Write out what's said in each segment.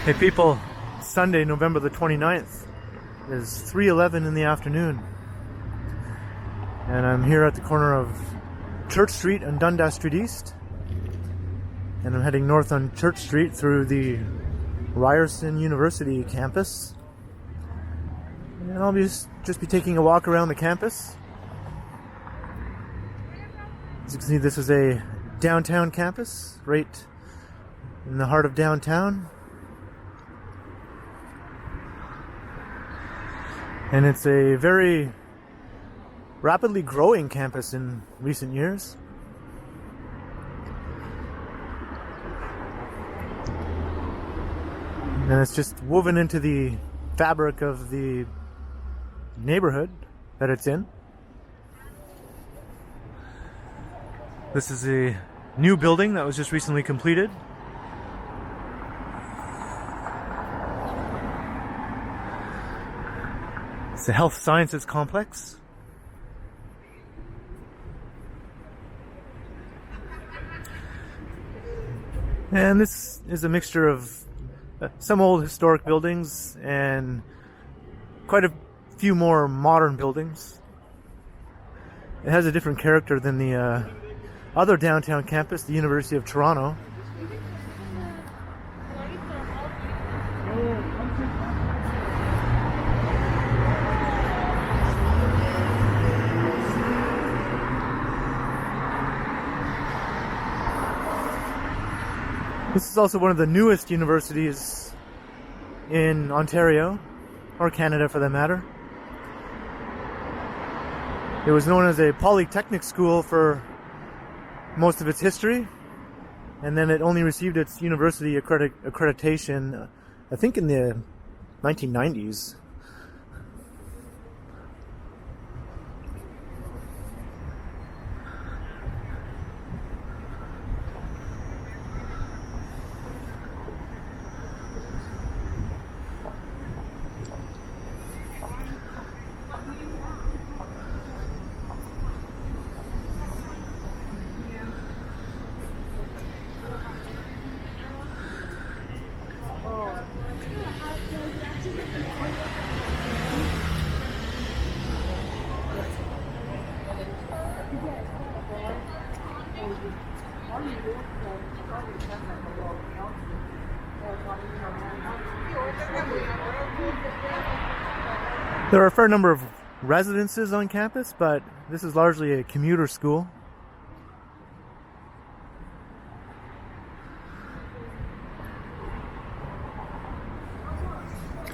Hey people, Sunday, November the 29th is 3:11 in the afternoon, and I'm here at the corner of Church Street and Dundas Street East, and I'm heading north on Church Street through the Ryerson University campus, and I'll just be taking a walk around the campus. As you can see, this is a downtown campus right in the heart of downtown. And it's a very rapidly growing campus in recent years. And it's just woven into the fabric of the neighborhood that it's in. This is a new building that was just recently completed. It's the Health Sciences Complex. And this is a mixture of some old historic buildings and quite a few more modern buildings. It has a different character than the other downtown campus, the University of Toronto. This is also one of the newest universities in Ontario, or Canada for that matter. It was known as a polytechnic school for most of its history, and then it only received its university accreditation, I think, in the 1990s. There are a fair number of residences on campus, but this is largely a commuter school.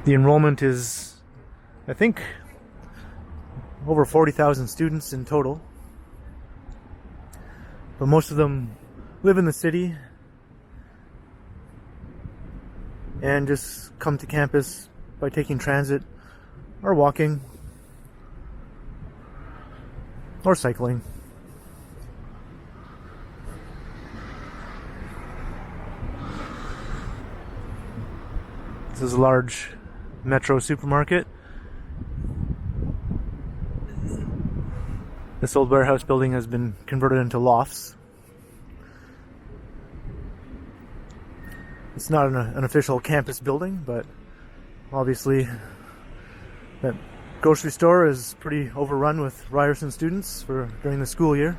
The enrollment is, I think, over 40,000 students in total. But most of them live in the city and just come to campus by taking transit or walking or cycling. This is a large Metro supermarket. This old warehouse building has been converted into lofts. It's not an official campus building, but obviously that grocery store is pretty overrun with Ryerson students during the school year.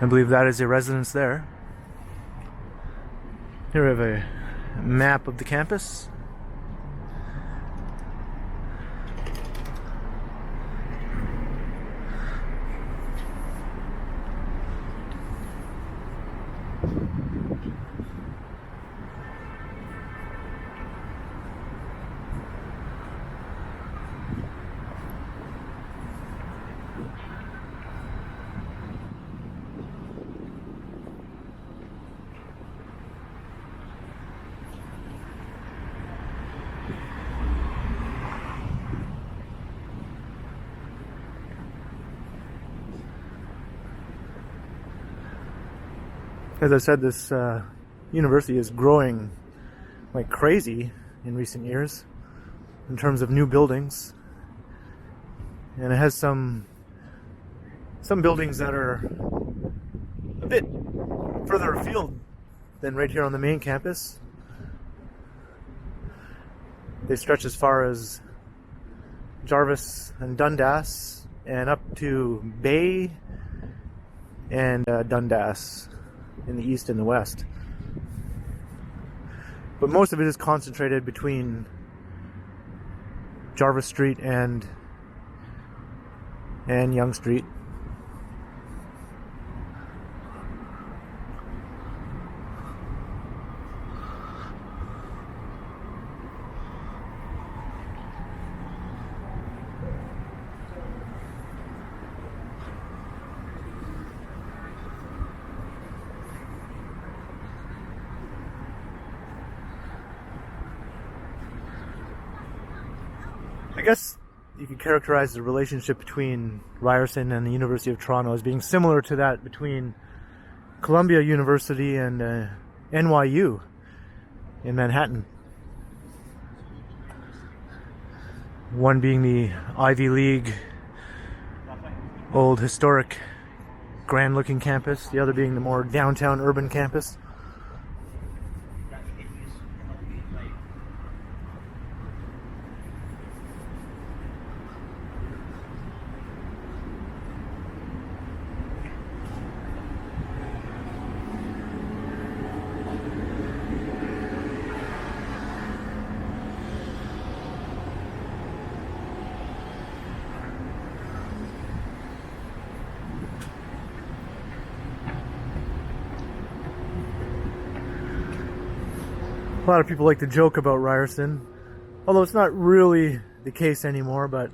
I believe that is a residence there. Here we have a map of the campus. As I said, this university is growing like crazy in recent years in terms of new buildings. And it has some some buildings that are a bit further afield than right here on the main campus. They stretch as far as Jarvis and Dundas and up to Bay and Dundas in the east and the west. But most of it is concentrated between Jarvis Street and Yonge Street. I guess you could characterize the relationship between Ryerson and the University of Toronto as being similar to that between Columbia University and NYU in Manhattan. One being the Ivy League, old historic, grand-looking campus, the other being the more downtown urban campus. A lot of people like to joke about Ryerson, although it's not really the case anymore, but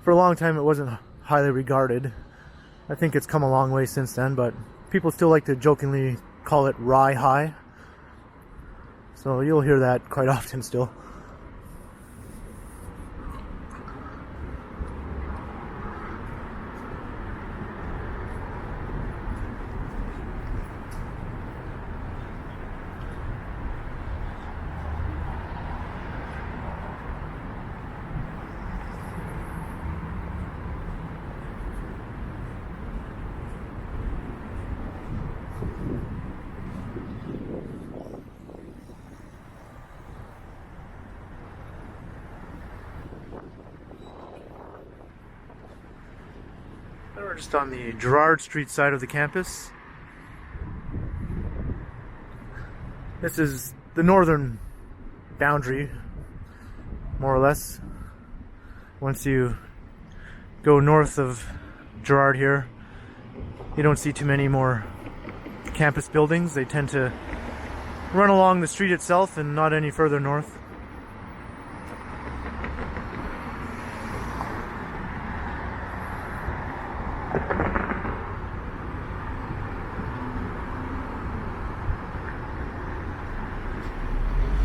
for a long time it wasn't highly regarded. I think it's come a long way since then, but people still like to jokingly call it Rye High. So you'll hear that quite often still. We're just on the Gerrard Street side of the campus. This is the northern boundary, more or less. Once you go north of Gerrard here, you don't see too many more campus buildings. They tend to run along the street itself and not any further north.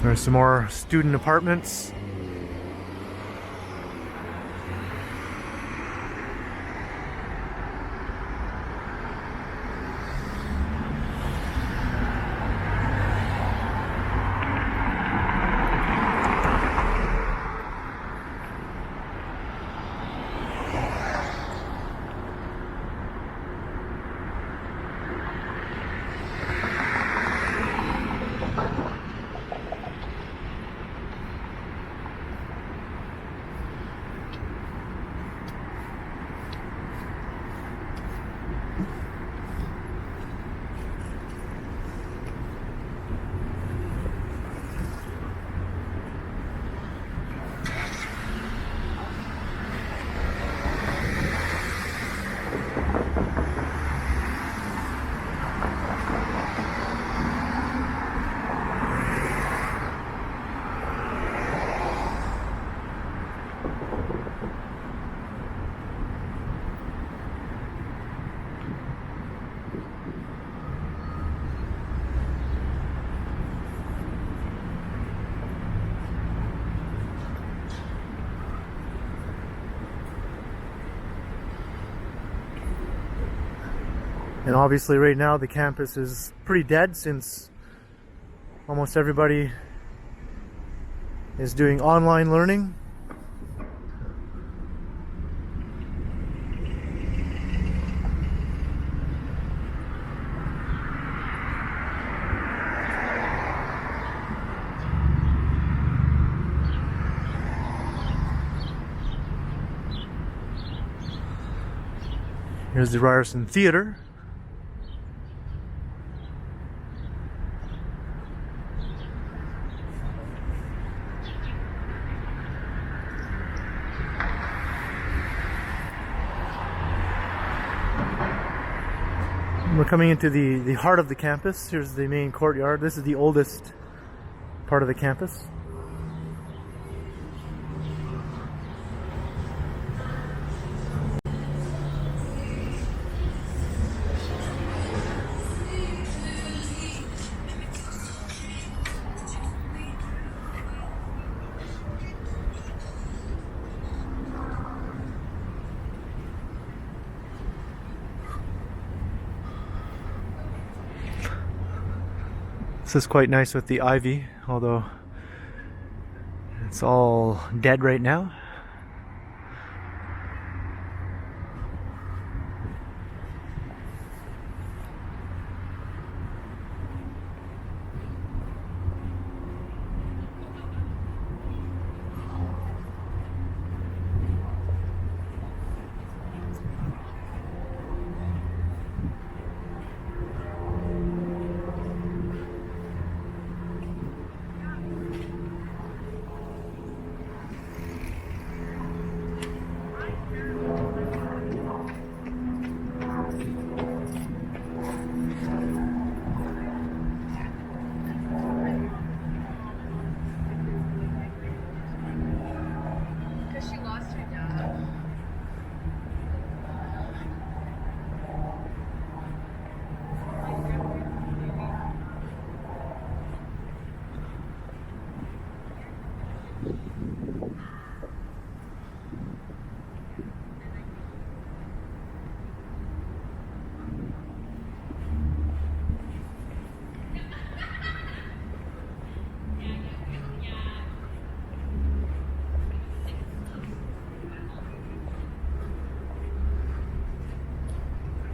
There's some more student apartments. And obviously right now the campus is pretty dead since almost everybody is doing online learning. Here's the Ryerson Theatre. We're coming into the heart of the campus. Here's the main courtyard. This is the oldest part of the campus. This is quite nice with the ivy, although it's all dead right now.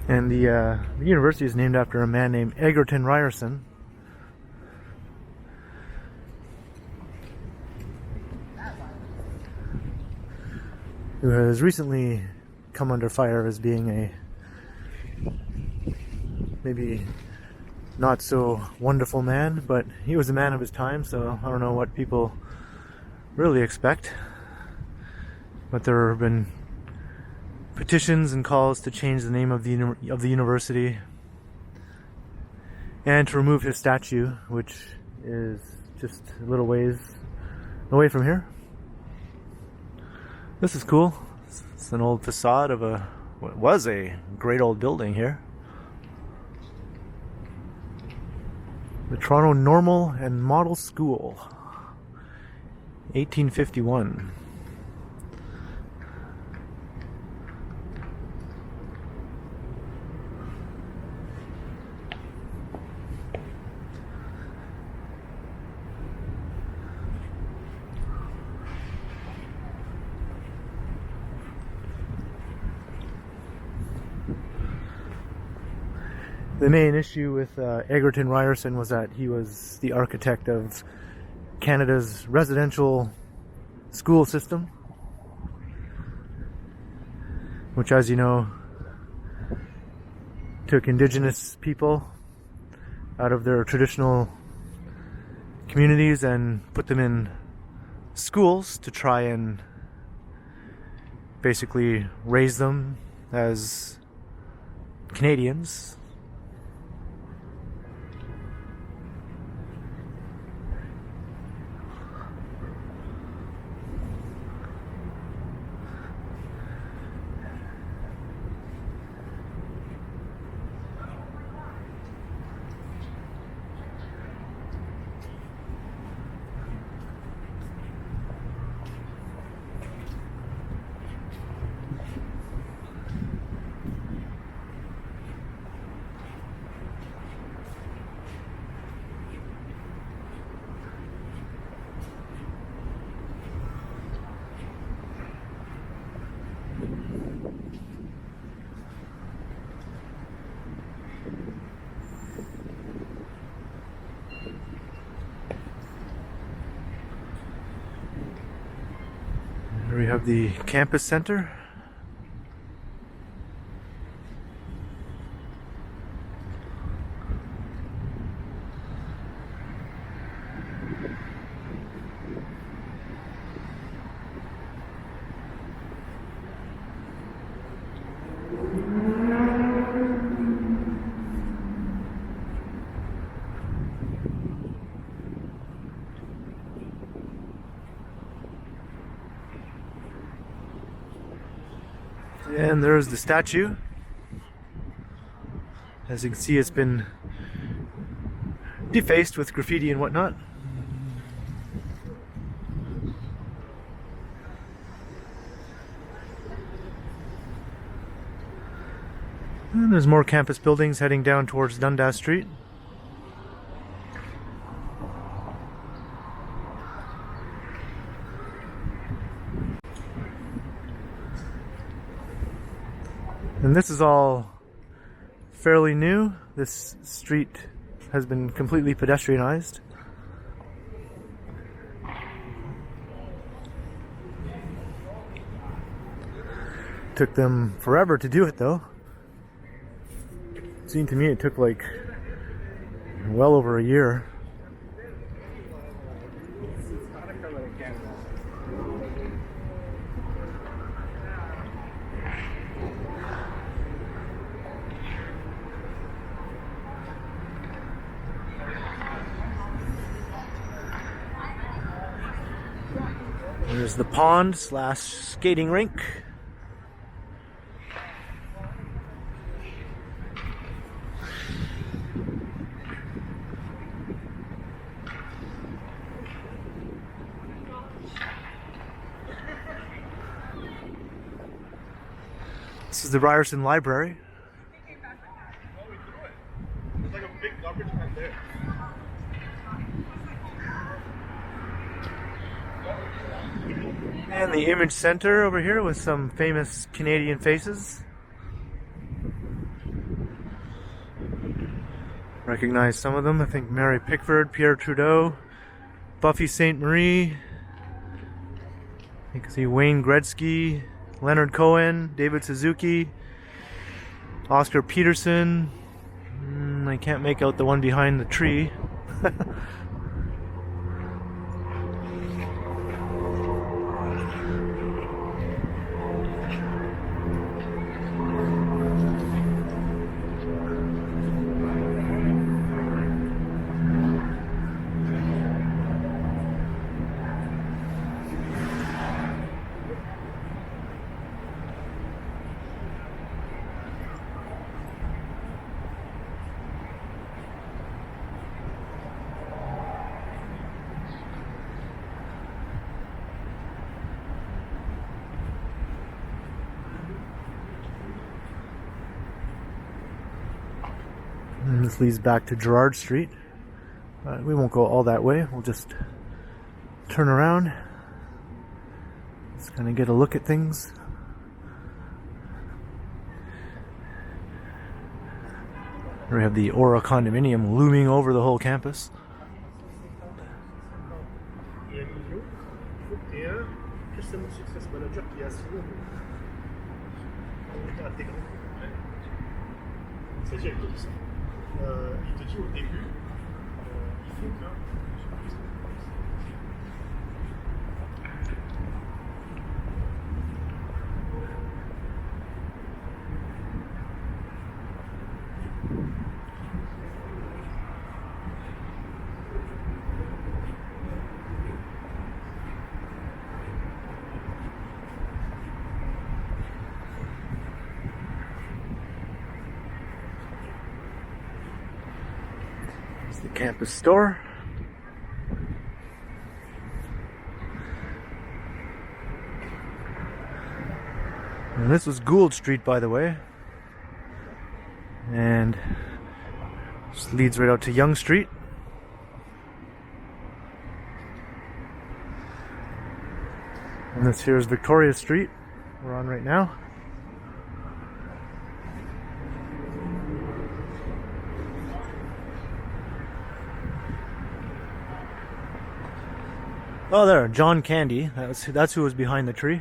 And the university is named after a man named Egerton Ryerson. Who has recently come under fire as being a maybe not so wonderful man, but he was a man of his time, so I don't know what people really expect. But there have been petitions and calls to change the name of the university and to remove his statue, which is just a little ways away from here. This is cool. It's an old facade of what was a great old building here. The Toronto Normal and Model School, 1851. The main issue with Egerton Ryerson was that he was the architect of Canada's residential school system, which, as you know, took Indigenous people out of their traditional communities and put them in schools to try and basically raise them as Canadians. Here we have the campus center. And there's the statue. As you can see, it's been defaced with graffiti and whatnot. And there's more campus buildings heading down towards Dundas Street. And this is all fairly new. This street has been completely pedestrianized. Took them forever to do it though. It seemed to me it took like well over a year. There's the pond / skating rink. This is the Ryerson Library. There's like a big garbage can there. And the Image Center over here with some famous Canadian faces. Recognize some of them. I think Mary Pickford, Pierre Trudeau, Buffy St Marie. You can see Wayne Gretzky, Leonard Cohen, David Suzuki, Oscar Peterson. I can't make out the one behind the tree. And this leads back to Gerrard Street. We won't go all that way. We'll just turn around. Just kind of get a look at things. We have the Aura condominium looming over the whole campus. Il te dit au début, il faut que... The campus store. And this was Gould Street, by the way. And this leads right out to Yonge Street. And this here is Victoria Street, we're on right now. Oh, there, John Candy. That's who was behind the tree.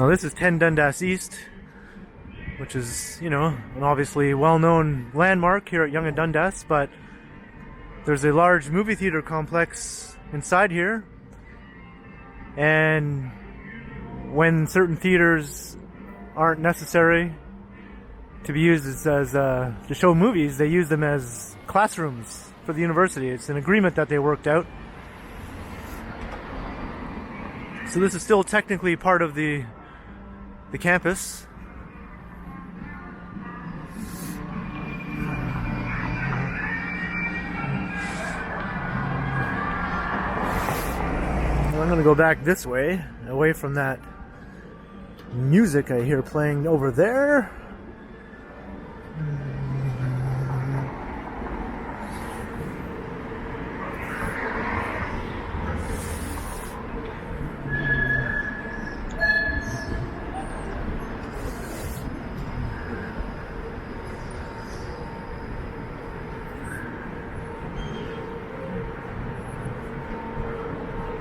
Now this is 10 Dundas East, which is, you know, an obviously well-known landmark here at Yonge and Dundas, but there's a large movie theater complex inside here, and when certain theaters aren't necessary to be used as to show movies, they use them as classrooms for the university. It's an agreement that they worked out. So this is still technically part of the campus. I'm going to go back this way, away from that music I hear playing over there.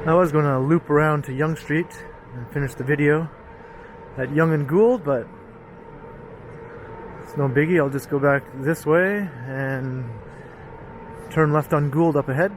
I was going to loop around to Yonge Street and finish the video at Yonge and Gould, but it's no biggie. I'll just go back this way and turn left on Gould up ahead.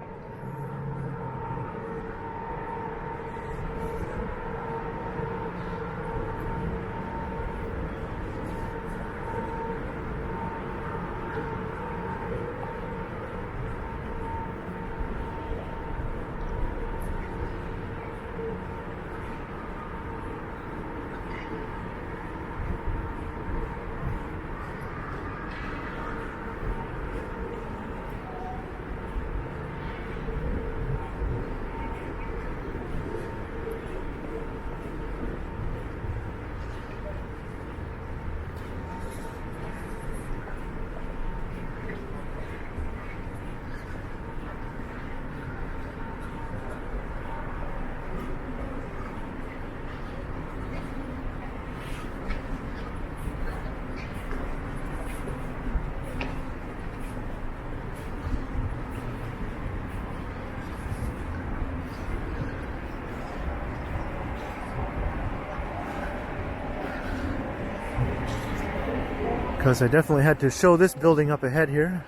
Because I definitely had to show this building up ahead here.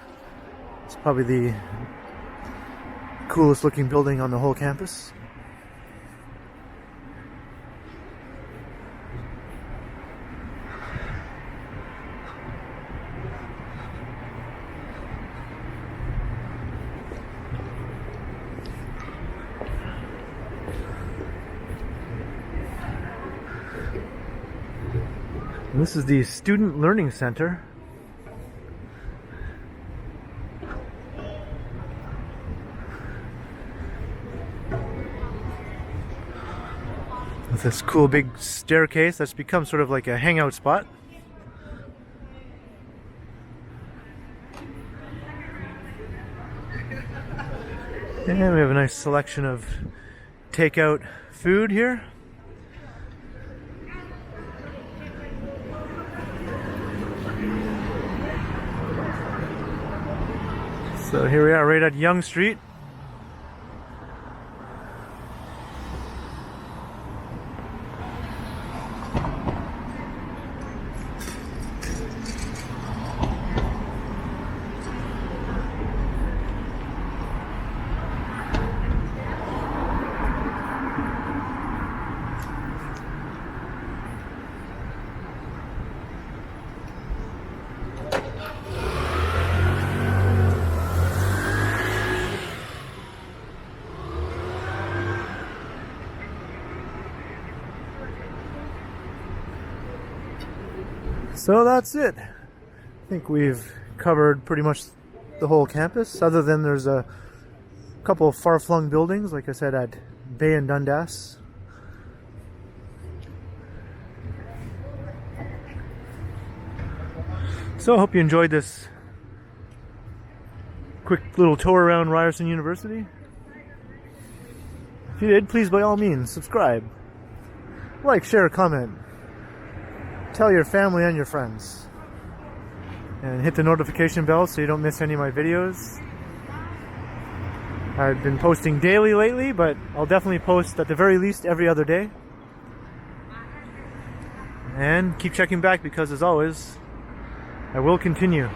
It's probably the coolest looking building on the whole campus. And this is the Student Learning Center. With this cool big staircase that's become sort of like a hangout spot. And we have a nice selection of takeout food here. So here we are right at Yonge Street. So that's it. I think we've covered pretty much the whole campus, other than there's a couple of far-flung buildings, like I said, at Bay and Dundas. So I hope you enjoyed this quick little tour around Ryerson University. If you did, please by all means subscribe, like, share, comment. Tell your family and your friends. And hit the notification bell so you don't miss any of my videos. I've been posting daily lately, but I'll definitely post at the very least every other day. And keep checking back because, as always, I will continue.